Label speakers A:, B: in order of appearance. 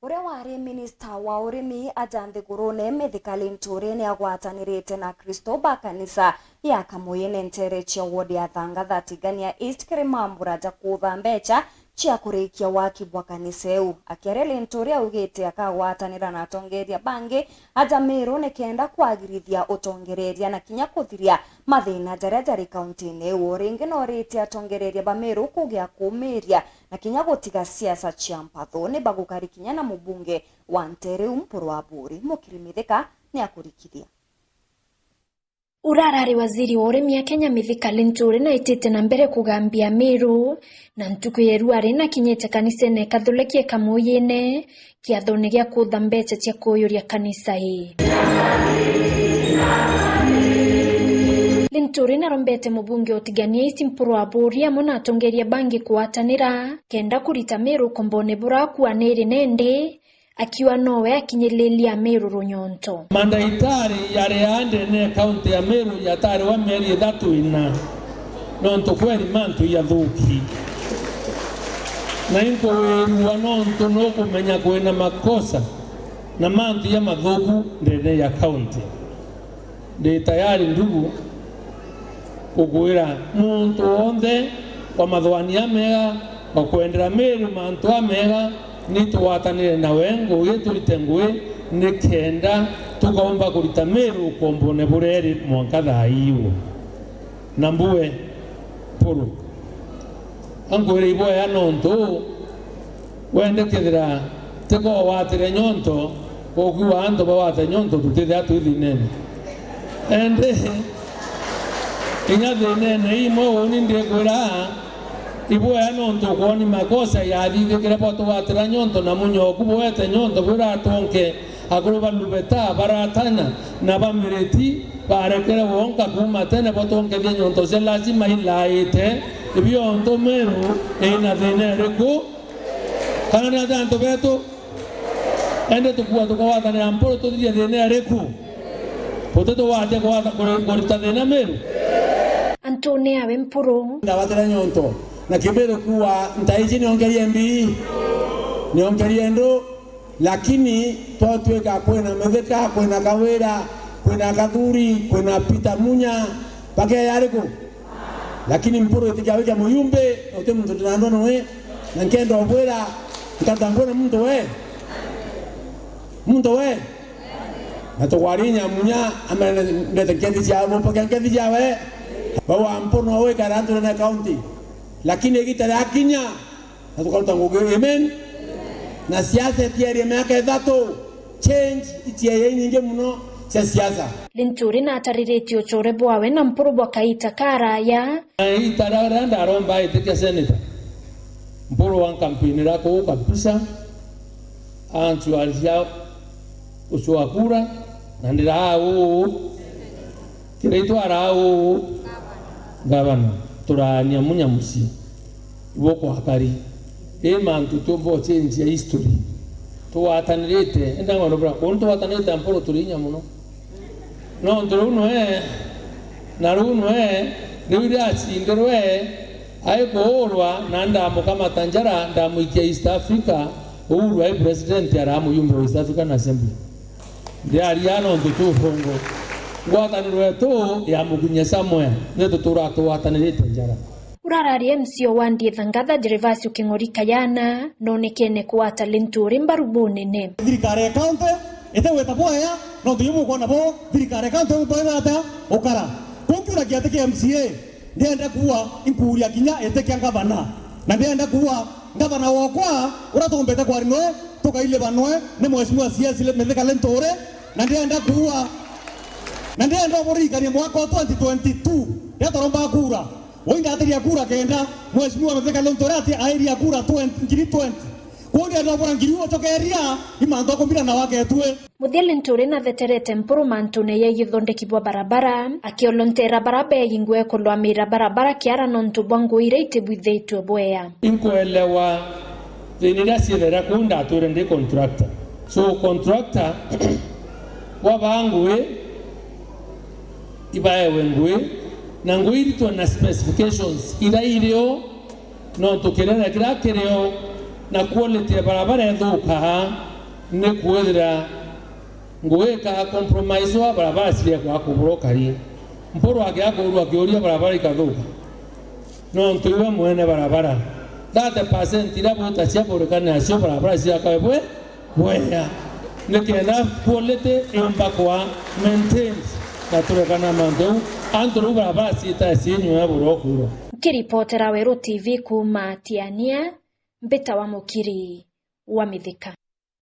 A: Uria wari minista wa urimi Ajanthi Gurune Mithikali Nturi ni agwatanirite na Kristo ba kanisa ya Kamuyene Ntere chia wodi ya Thangatha tigania East Kirimambura ja kutha mbecha chia kurikia waki bwa kanisa eu. Akiarele Nturi augite akagwatanira na atongeria bangi aja Meru ni kenda kwagirithia utongereria na kinya kuthiria mathina jaria jari kaunti-ini eu. Ringi no rite atongereria ba Meru kugia kumiria na kinya gutiga siasa chia mpatho ni bagukari kinya na mubunge wa Ntere Mpuru wa Buri Mukirimithika ni akurikithia.
B: Urarari waziri wa urimi ya Kenya Mithikali Nturi na itite na mbere kugambia Meru na ntuku yeru ari na kinyete kanisene Katholiki Kamuyene kiathone gia kutha mbecha cia kuyuria kanisa hii. Nturi na rombete mubunge otigania East Mpuru wa Buri amwe na atongeria bangi kuatanira kenda kurita Meru kombone bura kuaniri nende akiwa nowe akinyelelia Meru runyonto.
C: Mandaitari yare ande ne kaunti ya Meru yatari wa meri dhatu ina nonto kweli mantu ya dhuki na inko weru wa nonto noku menya kuena makosa na mantu ya madhuku ndene ya kaunti de tayari ndugu kukuira muntu onde wa madhwani ya mega wa kuendera Meru mantu wa mega nitu watanire na wengo yetu litengwe nekenda tukaomba kulita Meru kombone bureri mwankatha iwo nambuwe puru angwere ibo ya nonto wende kethira teko watire nyonto okuwa ando bawate nyonto tutithe atuithi nene ende inyathe nene imo woni ndekwira ibo ya nonto kwoni makosa ya thithe kira poto watira nyonto na munyoku bwete nyonto bura tonke akuruba lubeta baratana na bamireti barekere wonka kuma tene botonke de nyonto se lazima ilaite ibyo onto Meru ina thene reku kana na tanto beto ende tukua tukawata na Mpuru tudia thene reku poteto wate kwa thene Meru
B: Antonia Mpuru
D: ndawatira nyonto na kibero kuwa ntaiji niongerie mbi niongerie ndo lakini twatweka kwena Metheka kwena Kawira kwena Kathuri kwena Peter Munya pake yariko lakini Mpuru itikaweka muyumbe ote muntu tunandono we na nkendo obwera nkatangona muntu we natowarinya Munya amana ndete kendi jabo pake kendi jawe bawa Mpuru no we karanto na county lakini ikitara akinya natukalta ngogere amen na siasa tiari miaka 3 change itie nyingi muno cia siasa.
B: Nturi na atariretio chore bwawe na Mpuru bwa kaita karaya
C: itara ndaromba itike senator Mpuru wa kampeni rako kabisa antu alisia uswakura na ndirao kireito arao gavana turania munyamusi woko hakari mantu tumbo change ya history tuwatanirite enda ngono bra onto watanirite Mpuru turinya muno no ndruno na runo niwira chindorwe aikorwa nanda mukama tanjara ndamuikia East Africa uhuru wa president aramu yumbe East African Assembly ndiariano ndutufongo ngwatanirwe tu ya mugunye samoya neto turatu watanirite njara
B: urarari MCO wandie Thangatha Gervasio King'ori Kayana nonekene kuata Nturi mbarubuni ne
E: thirikari kaunti eteweta boya no tuyumu kona bo thirikari kaunti boyata okara kunkura kiateke MCA ndienda kuwa inkuria kinya eteke ngavana na ndienda kuwa ngavana wakwa uratombeta kwa rino tukaile banwe ne mheshimiwa siasa Mithikali Nturi na ndienda kuwa na ndienda borikania mwaka 2022 yatoromba kura Wenga atiri kura kenda mheshimiwa Mithikali Nturi ati airia kura 2020 kundi ndo bora ngiriwo tokeria imanto kombira na wake tuwe
B: Muthikali Nturi na veterete Mpuru mantune ye githondeki bwa barabara akiolontera barabara yingwe kolwamira barabara kiara nontu bwangu ire itebwithetwe bweya
C: inkoelewa thinira sirera kunda turende contractor so contractor wabangwe ibaewe ngwe na ngwiri to na specifications ila ilio no tokelera kila keleo na quality ya barabara ethuka ni kwithira ngwika compromise wa barabara ciria kwa kuburokari mporo agiakorwa akioria barabara ikathuka no ntuiwe mwene barabara 30% ira bota cia burukana acio barabara cia kawe bweya nikenda quality imbakwa maintain na turekana mandu anturu barabara ciita cienyu ya burokuro.
B: Kiripotera Weru TV kuma Tiania, Mbita wa Mukiri wa Mithika.